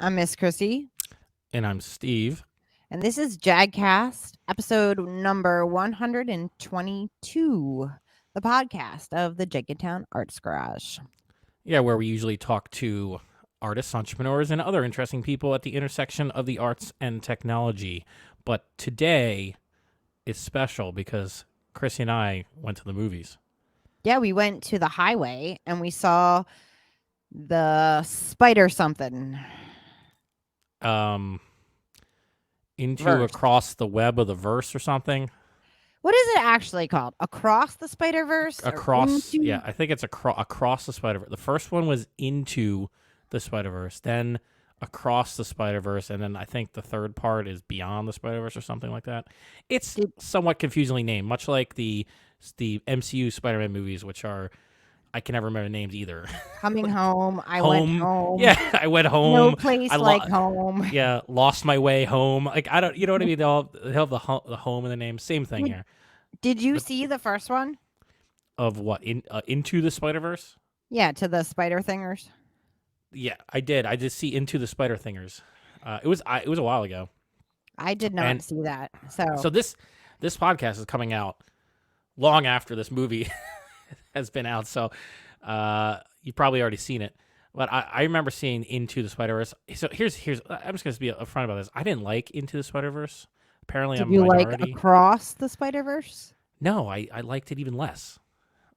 I'm Miss Chrissie, And I'm Steve. and this is JAG Cast, episode number 122, the podcast of the Jenkintown Arts Garage. Yeah, where we usually talk to artists, entrepreneurs, and other interesting people at the intersection of the arts and technology. But today is special because Chrissy and I went to the movies. Yeah, we went to the highway and we saw the spider something. Into Verse. Across the Web of the Verse or something. What is it actually called? Across the Spider-Verse? Across, yeah, I think it's Across the Spider-Verse. The first one was Into the Spider-Verse, then Across the Spider-Verse, and then I think the third part is Beyond the Spider-Verse or something like that. It's somewhat confusingly named, much like the MCU Spider-Man movies, which are, I can never remember names either. Coming home. I went home. Yeah, I went home. No place like home. Yeah, lost my way home. Like, I don't, you know what I mean? They have the home in the name. Same thing here. Did you see the first one? Of what? Into the Spider-Verse? Yeah, to the spider thingers. Yeah, I did. I did see Into the Spider Thingers. It was a while ago. I did not see that. So this podcast is coming out long after this movie has been out. So you've probably already seen it. But I remember seeing Into the Spider-Verse. So here's I'm just gonna be upfront about this. I didn't like Into the Spider-Verse. Apparently, did I'm you minority. like Across the Spider-Verse? No, I liked it even less.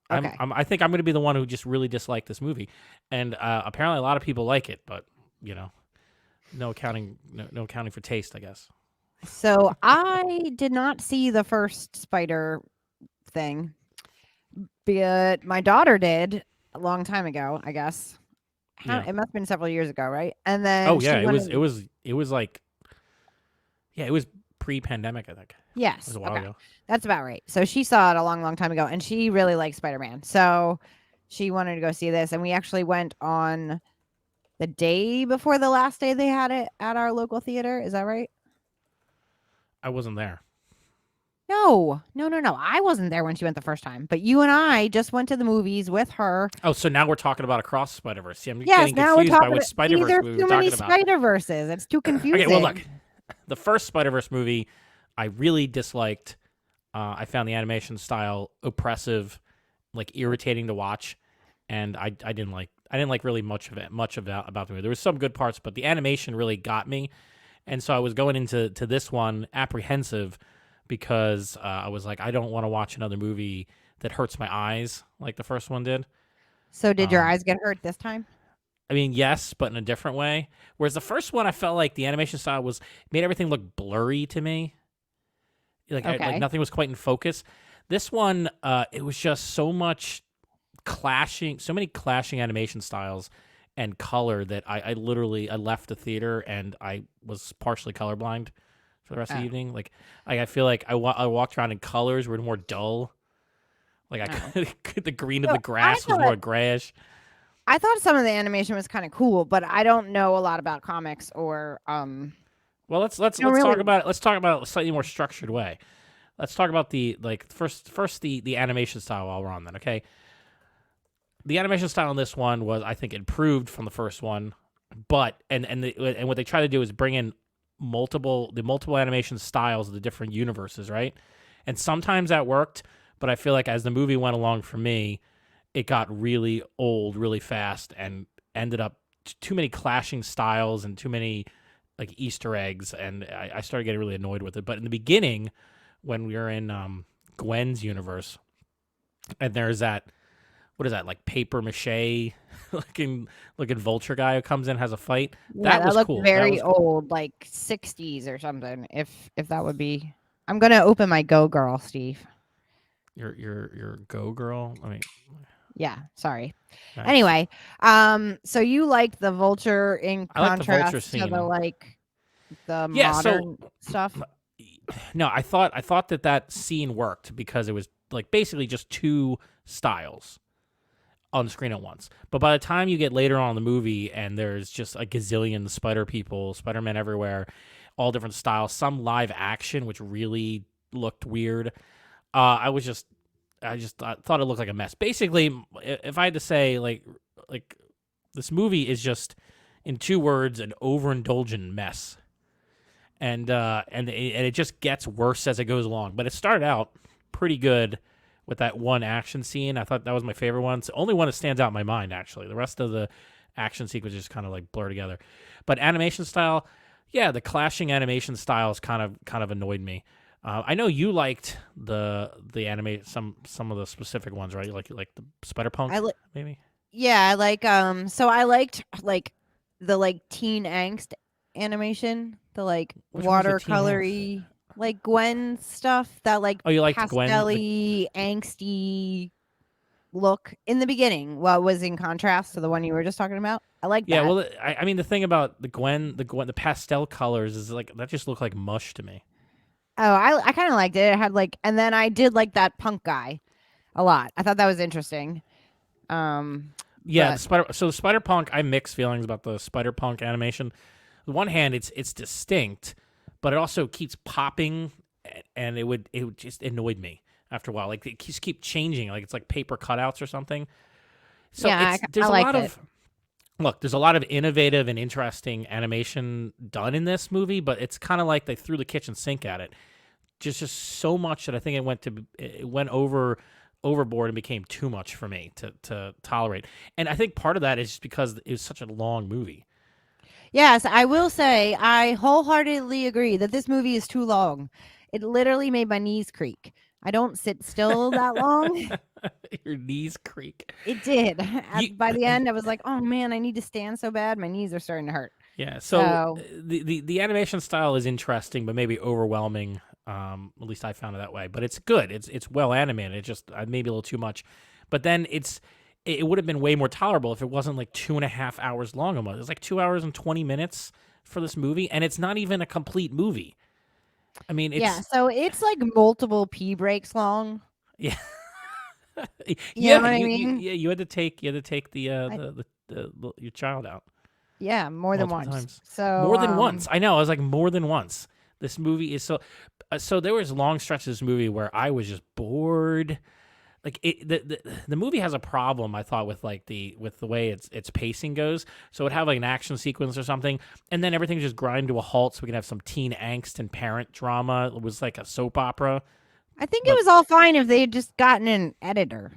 Okay. I think I'm going to be the one who just really disliked this movie, and apparently a lot of people like it, but no accounting for taste, I guess. So I did not see the first spider thing, but my daughter did a long time ago, I guess. It must have been several years ago, right? And then it was like, yeah, it was pre-pandemic, I think. Yes. It was a while ago. That's about right. So she saw it a long, long time ago, and she really liked Spider-Man. So she wanted to go see this, and we actually went on the day before the last day they had it at our local theater. Is that right? I wasn't there. No. I wasn't there when she went the first time, but you and I just went to the movies with her. Oh, so now we're talking about Across the Spider-Verse. See, I'm getting confused by which Spider-Verse movie we're talking about. Spider-Verses. It's too confusing. Okay, well, look. The first Spider-Verse movie I really disliked. I found the animation style oppressive, like irritating to watch, and I didn't like really much about the movie. There was some good parts, but the animation really got me, and so I was going into this one apprehensive because I was like, I don't want to watch another movie that hurts my eyes like the first one did. So did your eyes get hurt this time? I mean, yes, but in a different way. Whereas the first one, I felt like the animation style made everything look blurry to me. Like nothing was quite in focus. This one, it was just so many clashing animation styles and color that I literally left the theater and I was partially colorblind for the rest of the evening. Like I feel like I walked around and colors were more dull. Like the green of the grass was more grayish. I thought some of the animation was kind of cool, but I don't know a lot about comics or Well, let's talk about it. Let's talk about it a slightly more structured way. Let's talk about the first the animation style while we're on that, okay? The animation style in this one was, I think, improved from the first one, but and what they try to do is bring in multiple animation styles of the different universes, right? And sometimes that worked, but I feel like as the movie went along for me, it got really old really fast and ended up too many clashing styles and too many like Easter eggs, and I started getting really annoyed with it. But in the beginning, when we were in Gwen's universe, and there's that, what is that, like paper mache looking vulture guy who comes in, has a fight. Yeah, that looked cool. Very old, like 60s or something. If that would be, I'm gonna open my Go Girl, Steve. Your Go Girl. I mean. Yeah, sorry. Nice. Anyway, so you liked the vulture in contrast to the modern stuff? No, I thought that scene worked because it was like basically just two styles on the screen at once. But by the time you get later on in the movie and there's just a gazillion Spider-Man everywhere, all different styles, some live action which really looked weird. I just thought it looked like a mess. Basically, if I had to say, like this movie is just, in 2 words, an overindulgent mess. And it just gets worse as it goes along. But it started out pretty good with that one action scene. I thought that was my favorite one. It's the only one that stands out in my mind, actually. The rest of the action sequences just kind of like blur together. But animation style, yeah, the clashing animation styles kind of annoyed me. I know you liked the some of the specific ones, right? Like the Spider Punk, maybe. Yeah, I like so I liked like the like teen angst animation, the like watercolory, like Gwen stuff, that like you liked pastel-y, angsty look in the beginning. Well, was in contrast to the one you were just talking about. I like that. Yeah, well, I mean the thing about the pastel colors is like that just looked like mush to me. Oh, I kind of liked it. It had like, and then I did like that punk guy a lot. I thought that was interesting. Yeah, the Spider Punk, I mix feelings about the Spider Punk animation. On the one hand, it's distinct, but it also keeps popping, and it just annoyed me after a while. Like it just keep changing, like it's like paper cutouts or something. So yeah, there's a lot of look. There's a lot of innovative and interesting animation done in this movie, but it's kind of like they threw the kitchen sink at it. Just so much that I think it went overboard and became too much for me to tolerate. And I think part of that is just because it was such a long movie. Yes, I will say I wholeheartedly agree that this movie is too long. It literally made my knees creak. I don't sit still that long. Your knees creak. It did. By the end, I was like, oh man, I need to stand so bad. My knees are starting to hurt. Yeah, so the animation style is interesting, but maybe overwhelming. At least I found it that way. But it's good. It's well animated. It just maybe a little too much. But then it would have been way more tolerable if it wasn't like 2.5 hours long almost. It's like 2 hours and 20 minutes for this movie, and it's not even a complete movie. I mean, so it's like multiple pee breaks long. Yeah. You know what I mean? You had to take the your child out. Yeah, more than once. Times. So more than once. I know. I was like more than once. This movie is so there was long stretches of this movie where I was just bored. Like the movie has a problem, I thought, with the way its pacing goes. So it'd have like an action sequence or something, and then everything just grind to a halt. So we can have some teen angst and parent drama. It was like a soap opera. I think it was all fine if they had just gotten an editor.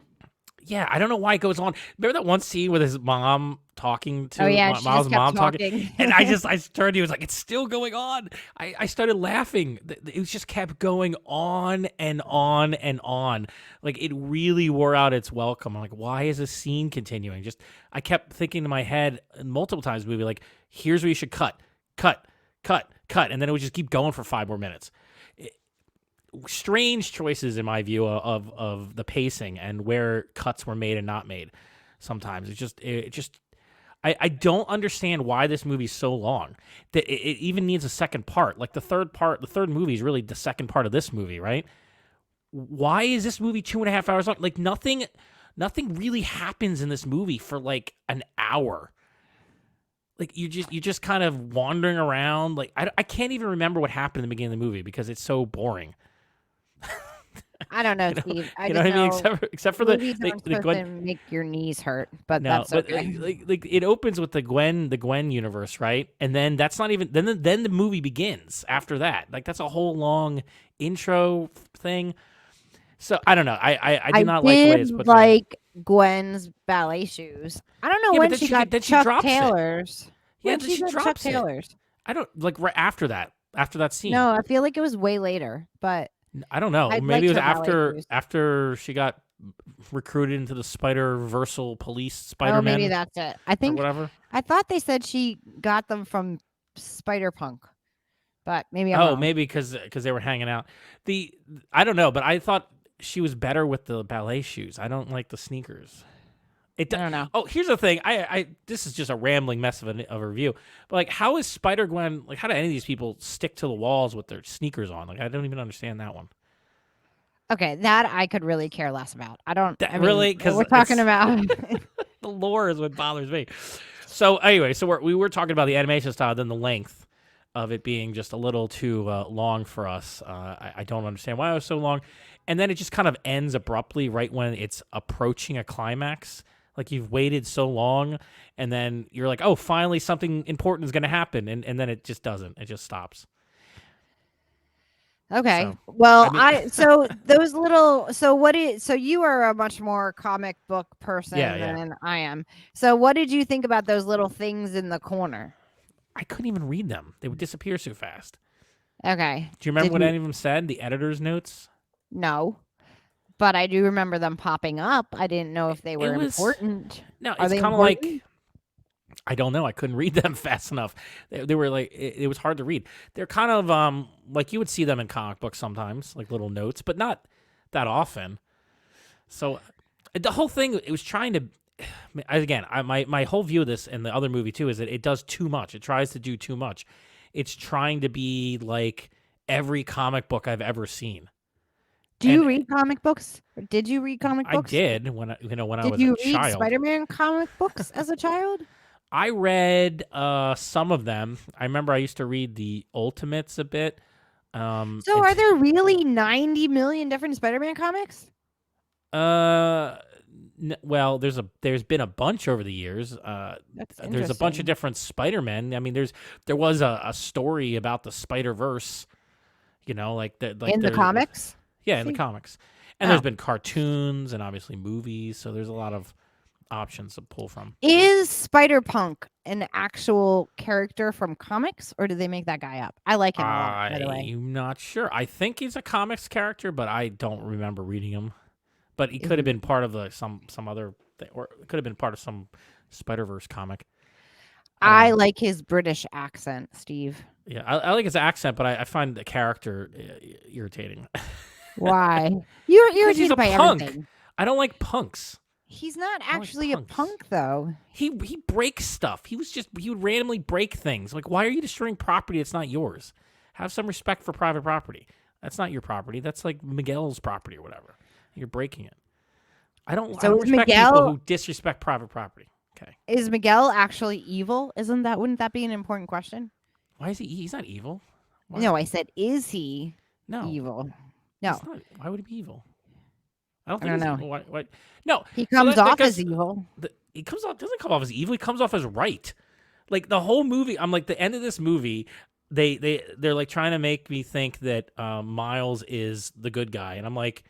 Yeah, I don't know why it goes on. Remember that one scene with his mom talking to Miles' mom talking? And I turned to you, was like, it's still going on. I started laughing. It just kept going on and on and on. Like it really wore out its welcome. I'm like, why is this scene continuing? I kept thinking in my head multiple times in the movie, like, here's where you should cut. And then it would just keep going for 5 more minutes. Strange choices in my view of the pacing and where cuts were made and not made. Sometimes I don't understand why this movie's so long that it even needs a second part. Like the third movie is really the second part of this movie, right? Why is this movie 2.5 hours long? Like nothing really happens in this movie for like an hour. Like you're just kind of wandering around. Like I can't even remember what happened in the beginning of the movie because it's so boring. I don't know, Steve. I know what I mean? Except for the Gwen, make your knees hurt, but that's okay. Like it opens with the Gwen universe, right? And then that's not even then the movie begins after that. Like that's a whole long intro thing. So I don't know. I did not like the way it's put like Gwen's ballet shoes. I don't know when she got Chuck Taylor's. Yeah, then she drops Chuck Taylor's. I don't like right after that scene. No, I feel like it was way later, but I don't know. Maybe it was after she got recruited into the Spider-Versal police Spider-Man. Oh, maybe that's it. I think whatever. I thought they said she got them from Spider-Punk, but maybe I'm wrong. Maybe because they were hanging out. I don't know, but I thought she was better with the ballet shoes. I don't like the sneakers. I don't know. Oh, here's the thing. This is just a rambling mess of a review. But like, how is Spider-Gwen? Like, how do any of these people stick to the walls with their sneakers on? Like, I don't even understand that one. Okay, that I could really care less about. Really, because we're talking about the lore is what bothers me. So anyway, we were talking about the animation style, then the length of it being just a little too long for us. I don't understand why it was so long. And then it just kind of ends abruptly right when it's approaching a climax. Like you've waited so long, and then you're like, oh, finally something important is going to happen, and then it just doesn't. It just stops. Okay. So, Well, I mean, so those little so you are a much more comic book person than I am. So what did you think about those little things in the corner? I couldn't even read them. They would disappear so fast. Okay. Do you remember what any of them said? The editor's notes? No. But I do remember them popping up. I didn't know if they were important. No, it's kind of like, I don't know. I couldn't read them fast enough. They were like, it was hard to read. They're kind of like you would see them in comic books sometimes, like little notes, but not that often. So the whole thing, it was trying to, again, my whole view of this and the other movie too is that it does too much. It tries to do too much. It's trying to be like every comic book I've ever seen. Do you read comic books? Or did you read comic books? I did when I was a child. Did you read Spider-Man comic books as a child? I read some of them. I remember I used to read the Ultimates a bit. So are there really 90 million different Spider-Man comics? Well, there's been a bunch over the years. There's a bunch of different Spider-Men. I mean, there was a story about the Spider-Verse, you know, like in the comics. Yeah, in the comics. And there's been cartoons and obviously movies, so there's a lot of options to pull from. Is Spider-Punk an actual character from comics, or did they make that guy up? I like him a lot, by the way. I'm not sure. I think he's a comics character, but I don't remember reading him. But he could have been part of some other thing, or it could have been part of some Spider-Verse comic. I like his British accent, Steve. Yeah, I like his accent, but I find the character irritating. Why? You're irritated by punk. Everything. I don't like punks. He's not actually a punk, though. He breaks stuff. He would randomly break things. Like, why are you destroying property that's not yours? Have some respect for private property. That's not your property. That's like Miguel's property or whatever. You're breaking it. I don't respect people who disrespect private property. Okay. Is Miguel actually evil? Wouldn't that be an important question? Why is he? He's not evil. Why? No, I said, is he evil? No. Why would he be evil? I don't know. Evil. Why? No. He comes off as evil. He doesn't come off as evil. He comes off as right. Like the whole movie, I'm like the end of this movie. They're like trying to make me think that Miles is the good guy, and I'm like,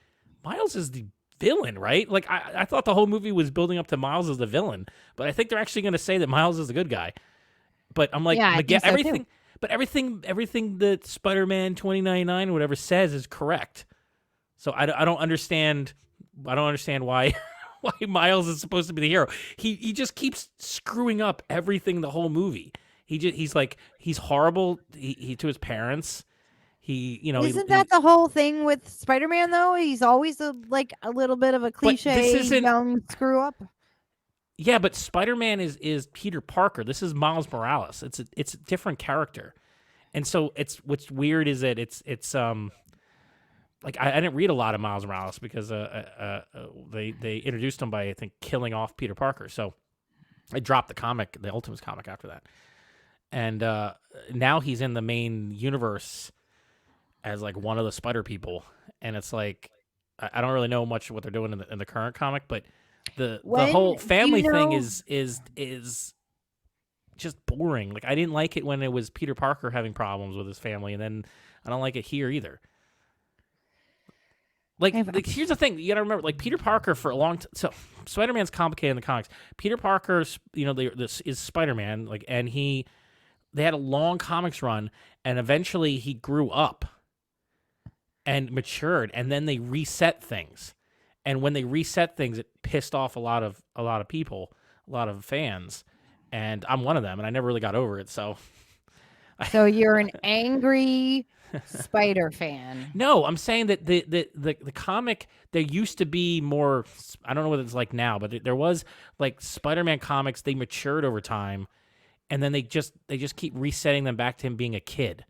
Miles is the villain, right? Like I thought the whole movie was building up to Miles as the villain, but I think they're actually going to say that Miles is the good guy. But I'm like, Miguel, everything. But everything that Spider-Man 2099 or whatever says is correct. So I don't understand. I don't understand why Miles is supposed to be the hero. He just keeps screwing up everything the whole movie. He's horrible. He to his parents. Isn't that the whole thing with Spider-Man though? He's always a little bit of a cliche young screw up. Yeah, but Spider-Man is Peter Parker. This is Miles Morales. It's a different character, and so what's weird is that it's like I didn't read a lot of Miles Morales because they introduced him by I think killing off Peter Parker. So I dropped the Ultimates comic after that, and now he's in the main universe as like one of the Spider people, and it's like I don't really know much what they're doing in the current comic, but. The whole family thing is just boring. Like I didn't like it when it was Peter Parker having problems with his family, and then I don't like it here either. Like here's the thing, you gotta remember, like Peter Parker for a long time. So Spider-Man's complicated in the comics. Peter Parker, this is Spider-Man, like, and they had a long comics run, and eventually he grew up and matured, and then they reset things. And when they reset things, it pissed off a lot of people, a lot of fans, and I'm one of them. And I never really got over it. So you're an angry Spider fan? No, I'm saying that the comic, there used to be more. I don't know what it's like now, but there was like Spider-Man comics. They matured over time, and then they just keep resetting them back to him being a kid,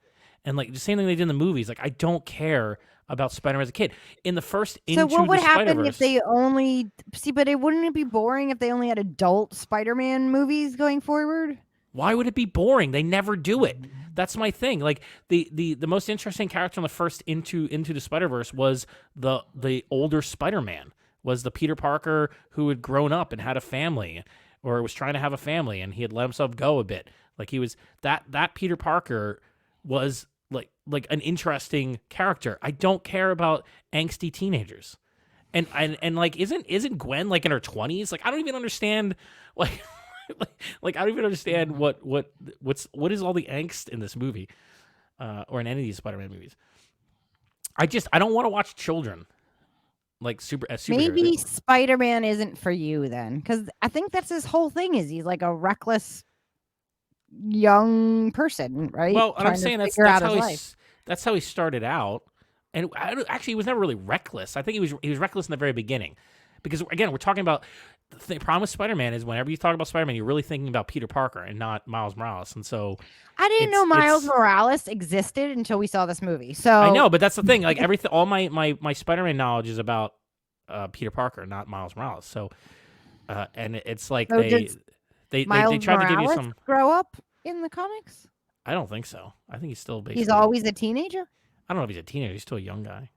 and like the same thing they did in the movies. Like I don't care about Spider-Man as a kid. In the first Into the Spider-Verse... So what would happen if they only... See, but wouldn't it be boring if they only had adult Spider-Man movies going forward? Why would it be boring? They never do it. That's my thing. Like, the most interesting character in the first Into the Spider-Verse was the older Spider-Man. was the Peter Parker who had grown up and had a family, or was trying to have a family, and he had let himself go a bit. Like he was that Peter Parker was like an interesting character. I don't care about angsty teenagers. And like isn't Gwen like in her 20s? Like I don't even understand like like I don't even understand what is all the angst in this movie, or in any of these Spider-Man movies. I don't want to watch children like superheroes. Maybe Spider-Man isn't for you then, because I think that's his whole thing. Is he's like a reckless young person, right? Well, and I'm saying that's how he started out. And actually, he was never really reckless. I think he was reckless in the very beginning, because again, we're talking about the problem with Spider-Man is whenever you talk about Spider-Man, you're really thinking about Peter Parker and not Miles Morales. And so I didn't know Miles Morales existed until we saw this movie. So I know, but that's the thing. Like everything, all my Spider-Man knowledge is about Peter Parker, not Miles Morales. So, and it's like they try to give you some grow up in the comics. I don't think so. I think he's still basically. He's always a teenager. I don't know if he's a teenager. He's still a young guy.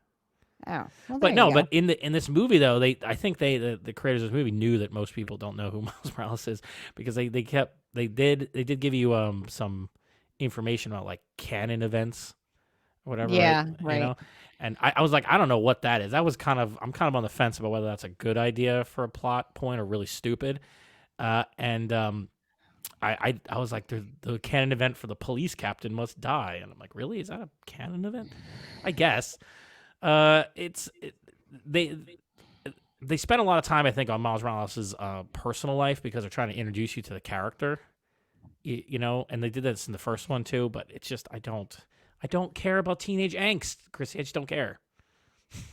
Oh, well, but no, but in this movie though, I think the creators of this movie knew that most people don't know who Miles Morales is, because they did give you some information about like canon events, or whatever. Yeah, right. You know, and I was like, I don't know what that is. I'm kind of on the fence about whether that's a good idea for a plot point or really stupid. I was like, the canon event for the police captain must die, and I'm like, really? Is that a canon event? I guess. They spent a lot of time, I think, on Miles Morales' personal life, because they're trying to introduce you to the character, you know, and they did this in the first one too. But it's just I don't care about teenage angst, Chrissy. I just don't care.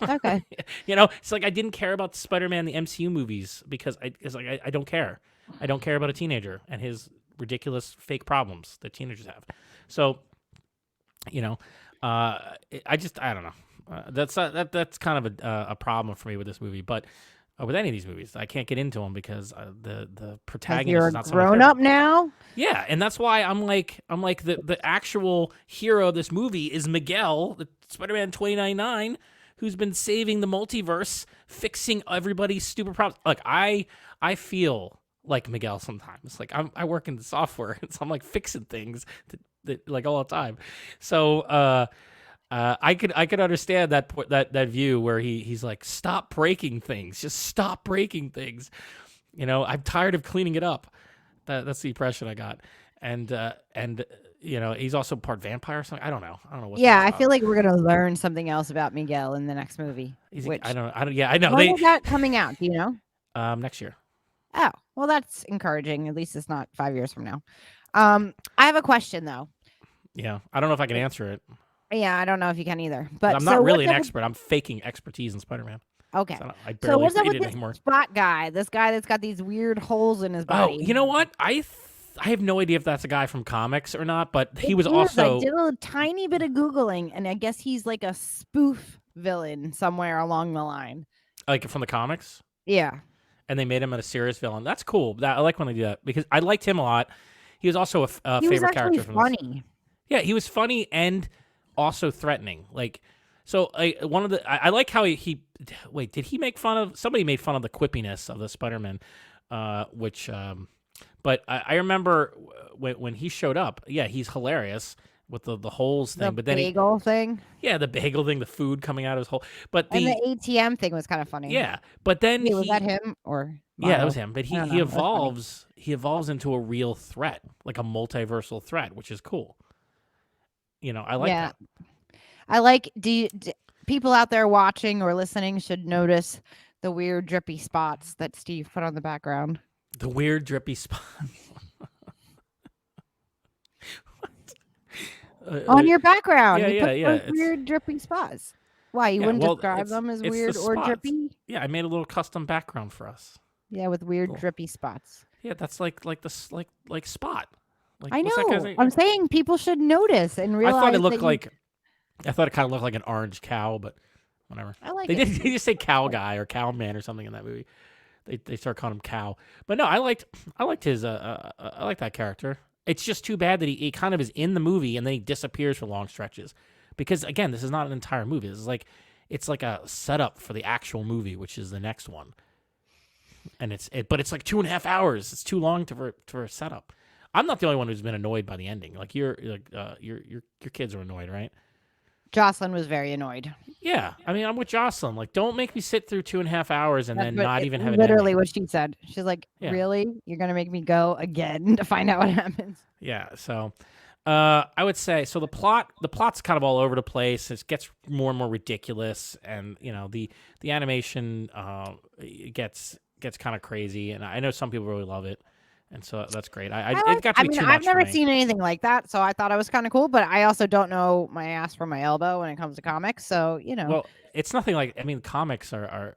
Okay. You know, it's like I didn't care about Spider-Man, the MCU movies, because I don't care. I don't care about a teenager and his ridiculous fake problems that teenagers have. So, you know, I don't know. That's kind of a problem for me with this movie, but with any of these movies, I can't get into them because the protagonist is not someone grown up now. Yeah, and that's why I'm like the actual hero of this movie is Miguel, the Spider-Man 2099, who's been saving the multiverse, fixing everybody's stupid problems. Like I feel like Miguel sometimes. Like I work in the software, so I'm like fixing things that like all the time. So I could understand that view where he's like, stop breaking things, just stop breaking things. You know, I'm tired of cleaning it up. That's the impression I got. And you know, he's also part vampire or something. I don't know what. Yeah, I feel like we're gonna learn something else about Miguel in the next movie. I don't. Yeah, I know. When is that coming out? Do you know? Next year. Oh, well, that's encouraging. At least it's not 5 years from now. I have a question though. Yeah, I don't know if I can answer it. Yeah, I don't know if you can either. But I'm not really an expert. I'm faking expertise in Spider-Man. Okay. So I barely what's up with it this anymore. Spot guy? This guy that's got these weird holes in his body. Oh, you know what? I have no idea if that's a guy from comics or not, but he was also. I did a tiny bit of Googling, and I guess he's like a spoof villain somewhere along the line. Like from the comics? Yeah. And they made him a serious villain. That's cool. I like when they do that because I liked him a lot. He was also a favorite character from funny. This. Yeah, he was funny and also threatening. Like, so one of the I like how he wait, did he make fun of somebody made fun of the quippiness of the Spider-Man, which but I remember when he showed up, yeah, he's hilarious with the holes thing, but then bagel thing. Yeah, the bagel thing, the food coming out of his hole. But the ATM thing was kind of funny. Yeah, but then was that him or yeah, that was him. But he evolves into a real threat, like a multiversal threat, which is cool. You know, I like that. I like. People out there watching or listening should notice the weird drippy spots that Steve put on the background. The weird drippy spots. On your background. Yeah. Weird dripping spots. Why you wouldn't describe them as weird or drippy? Yeah, I made a little custom background for us. Yeah, with weird drippy spots. Yeah, that's like spot. Like, I know. I'm saying people should notice and realize. I thought it looked like. I thought it kind of looked like an orange cow, but whatever. I like. They just say cow guy or cow man or something in that movie. They start calling him cow, but no, I liked his I like that character. It's just too bad that he kind of is in the movie and then he disappears for long stretches, because again, this is not an entire movie. This is like it's like a setup for the actual movie, which is the next one. And but it's like 2.5 hours. It's too long for a setup. I'm not the only one who's been annoyed by the ending. Like your kids are annoyed, right? Jocelyn was very annoyed. Yeah, I mean, I'm with Jocelyn. Like, don't make me sit through 2.5 hours and then not even have an literally ending. what she said. She's like, really? You're going to make me go again to find out what happens? Yeah, so I would say, so the plot's kind of all over the place. It gets more and more ridiculous, and the animation gets kind of crazy, and I know some people really love it. And so that's great. It got to be too much. I've never seen anything like that, so I thought it was kind of cool. But I also don't know my ass from my elbow when it comes to comics. So Well, it's nothing like. I mean, comics are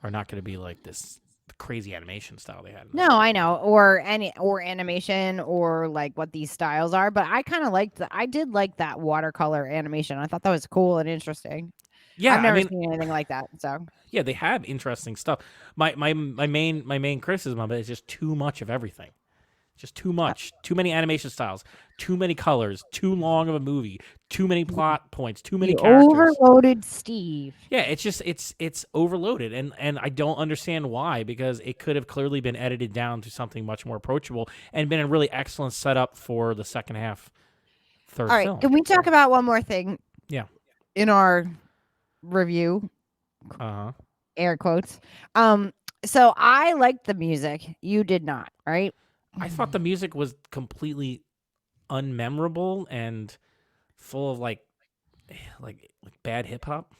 not going to be like this crazy animation style they had. No, I know, or animation, or like what these styles are. But I kind of liked I did like that watercolor animation. I thought that was cool and interesting. Yeah, I've never seen anything like that. So yeah, they have interesting stuff. My main criticism of it is just too much of everything. Just too much. Too many animation styles. Too many colors. Too long of a movie. Too many plot points. Too many characters. Overloaded Steve. Yeah, it's just it's overloaded, and I don't understand why, because it could have clearly been edited down to something much more approachable and been a really excellent setup for the second half, third film. All right, can we talk about one more thing? Yeah. In our review, air quotes. So I liked the music. You did not, right? I thought the music was completely unmemorable and full of like bad hip hop.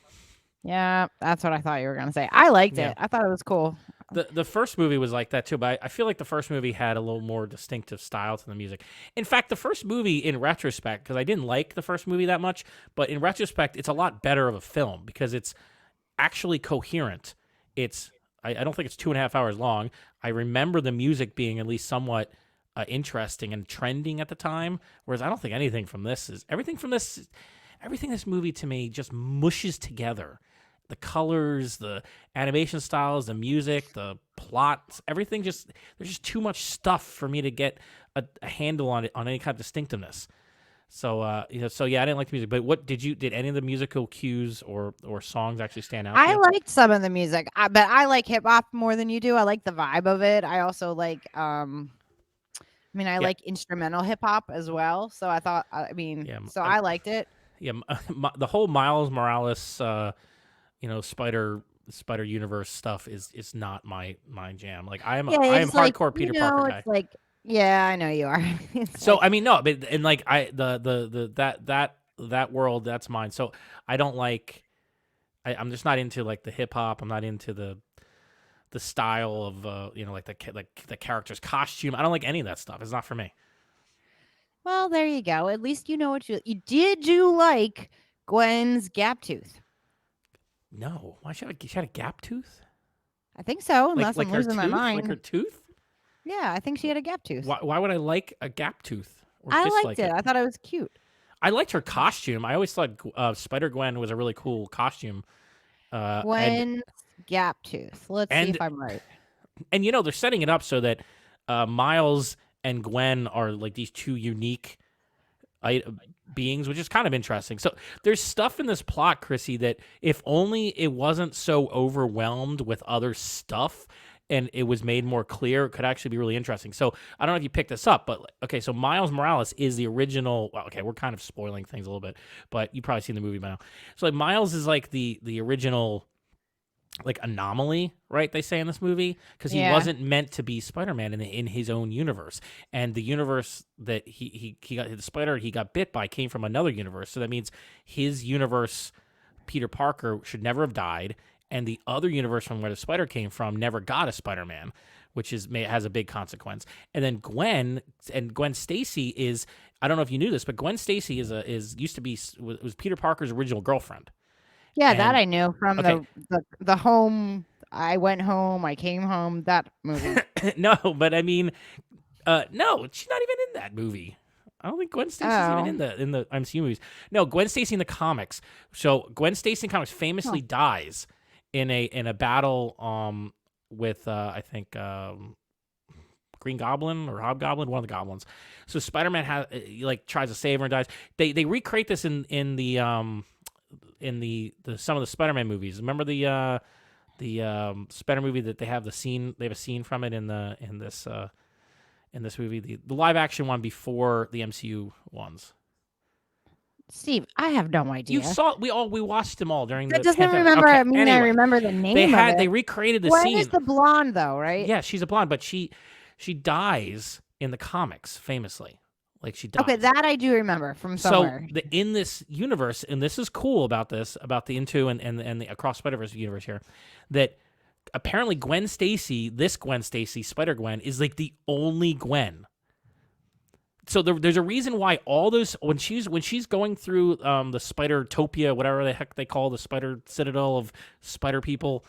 Yeah, that's what I thought you were gonna say. I liked it. I thought it was cool. The first movie was like that too, but I feel like the first movie had a little more distinctive style to the music. In fact, the first movie, in retrospect, because I didn't like the first movie that much, but in retrospect, it's a lot better of a film because it's actually coherent. I don't think it's 2.5 hours long. I remember the music being at least somewhat interesting and trending at the time, whereas I don't think anything this movie to me just mushes together. The colors, the animation styles, the music, the plot, everything there's just too much stuff for me to get a handle on it, on any kind of distinctiveness. So, I didn't like the music. But did any of the musical cues or songs actually stand out? I liked some of the music, but I like hip hop more than you do. I like the vibe of it. I also like, I like instrumental hip hop as well. So I thought, I liked it. Yeah, the whole Miles Morales, Spider Universe stuff is not my jam. Like I am hardcore Peter Parker guy. It's like, yeah, I know you are. So I mean, no, but and like that world, that's mine. So I don't like. I'm just not into like the hip hop. I'm not into the style of the character's costume. I don't like any of that stuff. It's not for me. Well, there you go. At least you know what you did. You like Gwen's gap tooth? No, why she had a gap tooth? I think so, unless I'm losing my mind. Like her tooth? Yeah, I think she had a gap tooth. Why would I like a gap tooth? I liked it. I thought it was cute. I liked her costume. I always thought Spider-Gwen was a really cool costume. Gwen's gap tooth. Let's see if I'm right. And they're setting it up so that Miles and Gwen are like these two unique beings, which is kind of interesting. So there's stuff in this plot, Chrissy, that if only it wasn't so overwhelmed with other stuff and it was made more clear, it could actually be really interesting. So I don't know if you picked this up, but okay, so Miles Morales is the original. Well, okay, we're kind of spoiling things a little bit, but you've probably seen the movie by now. So like Miles is like the original like anomaly, right? They say in this movie, because he wasn't meant to be Spider-Man in his own universe, and the universe that he got the spider he got bit by came from another universe. So that means his universe, Peter Parker, should never have died, and the other universe from where the spider came from never got a Spider-Man, which has a big consequence. And then Gwen Stacy is, I don't know if you knew this, but Gwen Stacy was Peter Parker's original girlfriend. Yeah, that I knew from the home. I went home. I came home. That movie. No, but I mean, no, she's not even in that movie. I don't think Gwen Stacy's even in the MCU movies. No, Gwen Stacy in the comics. So Gwen Stacy in comics famously dies in a battle with I think Green Goblin or Hobgoblin, one of the goblins. So Spider-Man tries to save her and dies. They recreate this in in the some of the Spider-Man movies. Remember the Spider movie that they have a scene from it in this movie, the live action one before the MCU ones. Steve, I have no idea. You saw we watched them all during that the doesn't pandemic. remember. Okay, I mean, anyway, I remember the name of it. They recreated the Gwen scene. is the blonde though, right? Yeah, she's a blonde, but she dies in the comics famously. Like she dies. Okay, that I do remember from somewhere. So in this universe, and this is cool about the Into and the Across Spider-Verse universe here, that apparently Gwen Stacy, Spider Gwen, is like the only Gwen. So there's a reason why all those when she's going through the Spider-topia, whatever the heck they call the Spider Citadel of Spider people.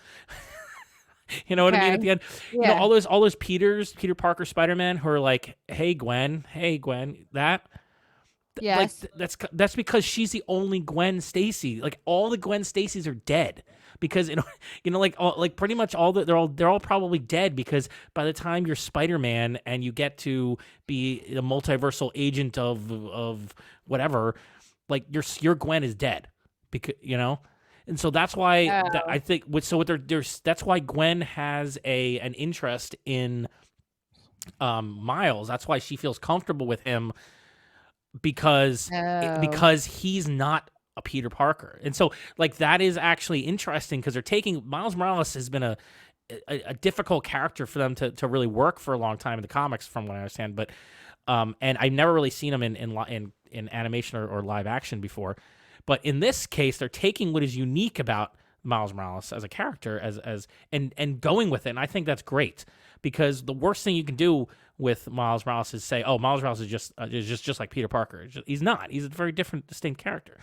You know what I mean? At the end, yeah. all those Peter Parker Spider-Man who are like, hey Gwen, that. Yes. Like that's because she's the only Gwen Stacy. Like all the Gwen Stacys are dead because like pretty much they're all probably dead because by the time you're Spider-Man and you get to be a multiversal agent of whatever, like your Gwen is dead because And so that's why I think that's why Gwen has an interest in Miles. That's why she feels comfortable with him because he's not a Peter Parker. And so like that is actually interesting because they're taking Miles Morales has been a difficult character for them to really work for a long time in the comics from what I understand, but and I've never really seen him in animation or live action before. But in this case, they're taking what is unique about Miles Morales as a character and going with it. And I think that's great because the worst thing you can do with Miles Morales is say, "Oh, Miles Morales is just like Peter Parker." He's not. He's a very different, distinct character.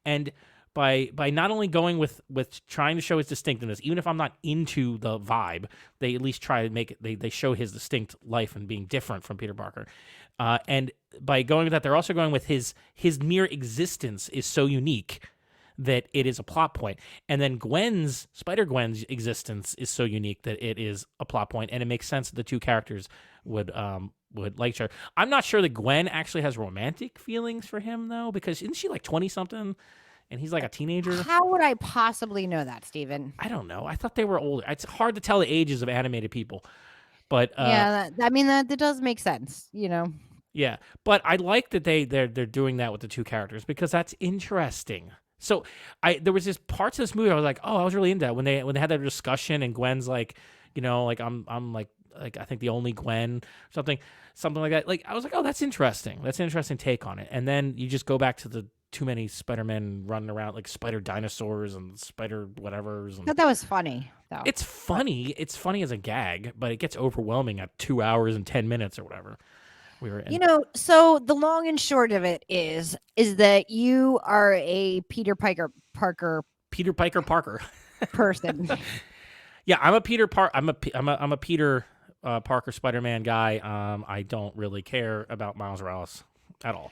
And by not only going with trying to show his distinctiveness, even if I'm not into the vibe, they at least try to make it. They show his distinct life and being different from Peter Parker. And by going with that, they're also going with his mere existence is so unique that it is a plot point. And then Spider-Gwen's existence is so unique that it is a plot point, and it makes sense that the two characters would like each other. I'm not sure that Gwen actually has romantic feelings for him though, because isn't she like 20-something? And he's like a teenager. How would I possibly know that, Steven? I don't know. I thought they were older. It's hard to tell the ages of animated people. But yeah, that does make sense, Yeah, but I like that they're doing that with the two characters because that's interesting. So there was this parts of this movie I was like, oh, I was really into that when they had that discussion and Gwen's like, like I'm like I think the only Gwen, something like that. Like I was like, oh, that's interesting. That's an interesting take on it. And then you just go back to the too many Spider-Men running around like spider dinosaurs and spider whatevers. And I thought that was funny, though. It's funny. It's funny as a gag, but it gets overwhelming at 2 hours and 10 minutes or whatever. So the long and short of it is that you are a Peter Piker Parker person. Yeah, I'm a Peter Parker Spider-Man guy. I don't really care about Miles Morales at all.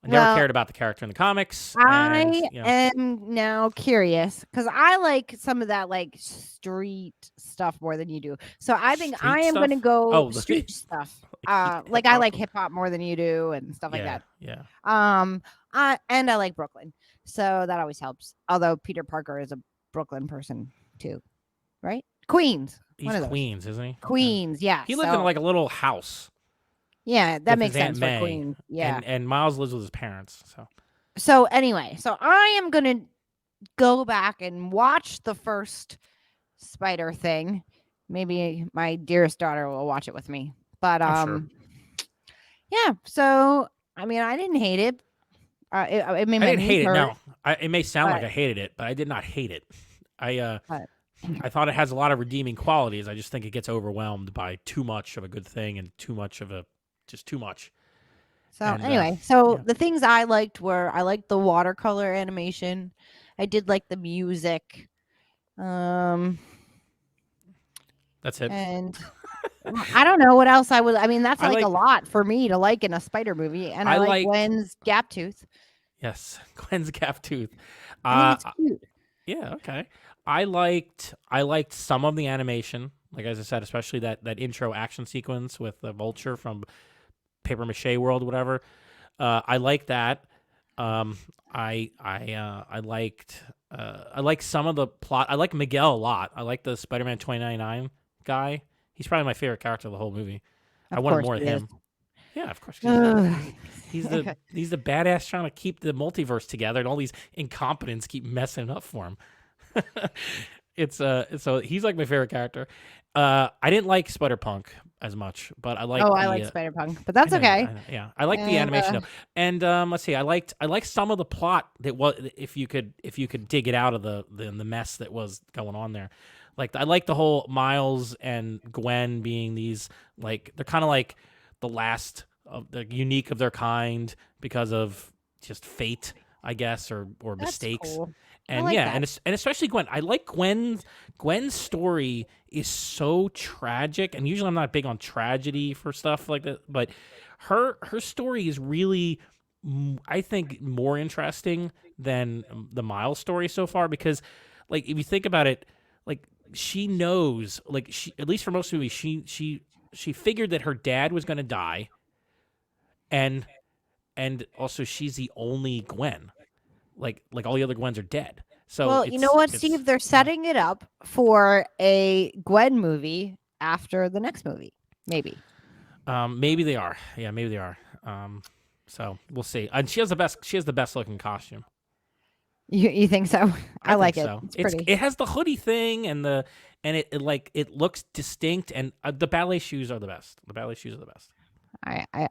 I never cared about the character in the comics. I am now curious because I like some of that like street stuff more than you do. So I think I am going to go street stuff. Like I like hip hop more than you do and stuff like that. Yeah. And I like Brooklyn, so that always helps. Although Peter Parker is a Brooklyn person too, right? Queens. He's Queens, isn't he? Queens, yeah. He lived in like a little house. Yeah, that makes sense for Queens. Yeah, and Miles lives with his parents. So anyway, I am gonna go back and watch the first Spider thing. Maybe my dearest daughter will watch it with me. But sure. Yeah. So I mean, I didn't hate it. It made I didn't hate it. No, it may sound like I hated it, but I did not hate it. I thought it has a lot of redeeming qualities. I just think it gets overwhelmed by too much of a good thing and too much. So anyway, the things I liked were I liked the watercolor animation. I did like the music. That's it. And I don't know what else I would. I mean, that's like a lot for me to like in a Spider movie. And I like Gwen's gap tooth. Yes, Gwen's gap tooth. I think it's cute. Yeah. Okay. I liked some of the animation, like as I said, especially that intro action sequence with the vulture from Paper Mache World, whatever. I like that. I liked some of the plot. I like Miguel a lot. I like the Spider-Man 2099 guy. He's probably my favorite character of the whole movie. I wanted more of him. Yeah, of course. He's the badass trying to keep the multiverse together, and all these incompetents keep messing it up for him. So he's like my favorite character. I didn't like Spider-Punk as much, but I like. I like Spider-Punk, but that's okay. I like the animation though. And let's see, I liked some of the plot that was if you could dig it out of the mess that was going on there. Like I like the whole Miles and Gwen being these like they're kind of like the last of the unique of their kind because of just fate, I guess, or mistakes. Cool. And like and especially Gwen. I like Gwen's story is so tragic, and usually I'm not big on tragedy for stuff like that, but her story is really, I think, more interesting than the Miles story so far because, like, if you think about it, like she knows, like she at least for most movies, she figured that her dad was going to die, and also she's the only Gwen. Like all the other Gwens are dead. So well, you know what, Steve? They're setting it up for a Gwen movie after the next movie. Maybe. Maybe they are. Yeah, maybe they are. So we'll see. And she has the best looking costume. You think so? I like it. So. It's pretty. It has the hoodie thing and it looks distinct, and the ballet shoes are the best. The ballet shoes are the best.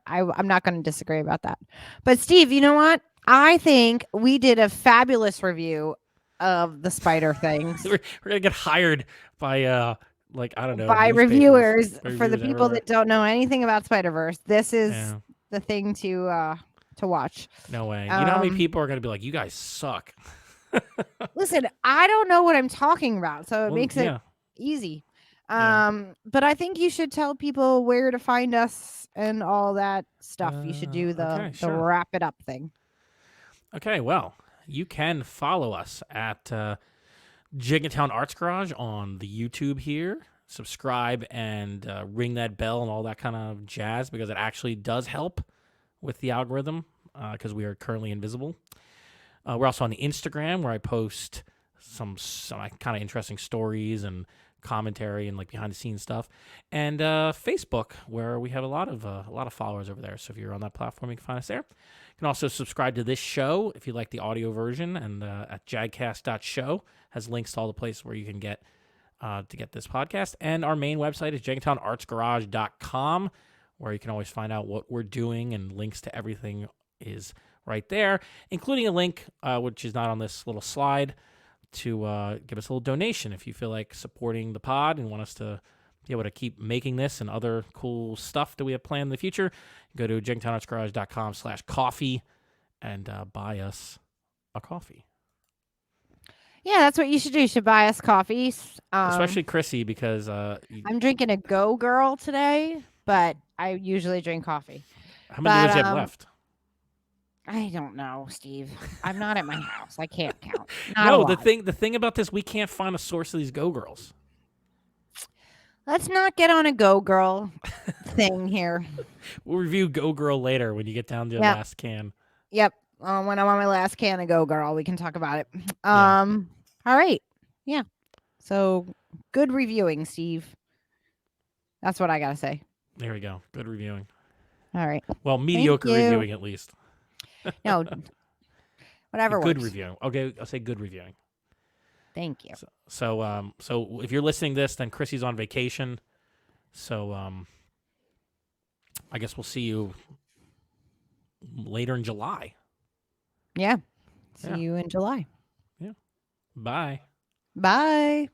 I'm not going to disagree about that. But Steve, you know what? I think we did a fabulous review of the spider things. We're gonna get hired by like I don't know by reviewers for the people that don't know anything about Spider-Verse. This is the thing to watch. No way. You know how many people are gonna be like, "You guys suck." Listen, I don't know what I'm talking about, so it makes it easy. But I think you should tell people where to find us and all that stuff. You should do the wrap it up thing. Okay, well, you can follow us at Jenkintown Arts Garage on the YouTube here. Subscribe and ring that bell and all that kind of jazz because it actually does help with the algorithm because we are currently invisible. We're also on the Instagram where I post some kind of interesting stories and commentary and like behind the scenes stuff, and Facebook where we have a lot of followers over there. So if you're on that platform, you can find us there. You can also subscribe to this show if you like the audio version, and at jagcast.show has links to all the places where you can get to get this podcast. And our main website is jenkintownartsgarage.com, where you can always find out what we're doing, and links to everything is right there, including a link which is not on this little slide to give us a little donation if you feel like supporting the pod and want us to be able to keep making this and other cool stuff that we have planned in the future. Go to jenkintownartsgarage.com/coffee and buy us a coffee. Yeah, that's what you should do. You should buy us coffees. Especially Chrissie, because I'm drinking a Go Girl today, but I usually drink coffee. How many do you have left? I don't know, Steve. I'm not at my house. I can't count. No, the thing about this, we can't find a source of these Go Girls. Let's not get on a Go Girl thing here. We'll review Go Girl later when you get down to the last can. Yep. When I'm on my last can of Go Girl, we can talk about it. All right. Yeah. So good reviewing, Steve. That's what I got to say. There we go. Good reviewing. All right. Well, mediocre reviewing at least. No. Whatever good works. reviewing. Okay, I'll say good reviewing. Thank you. So if you're listening to this, then Chrissie's on vacation. So I guess we'll see you later in July. Yeah. See you in July. Yeah. Bye. Bye.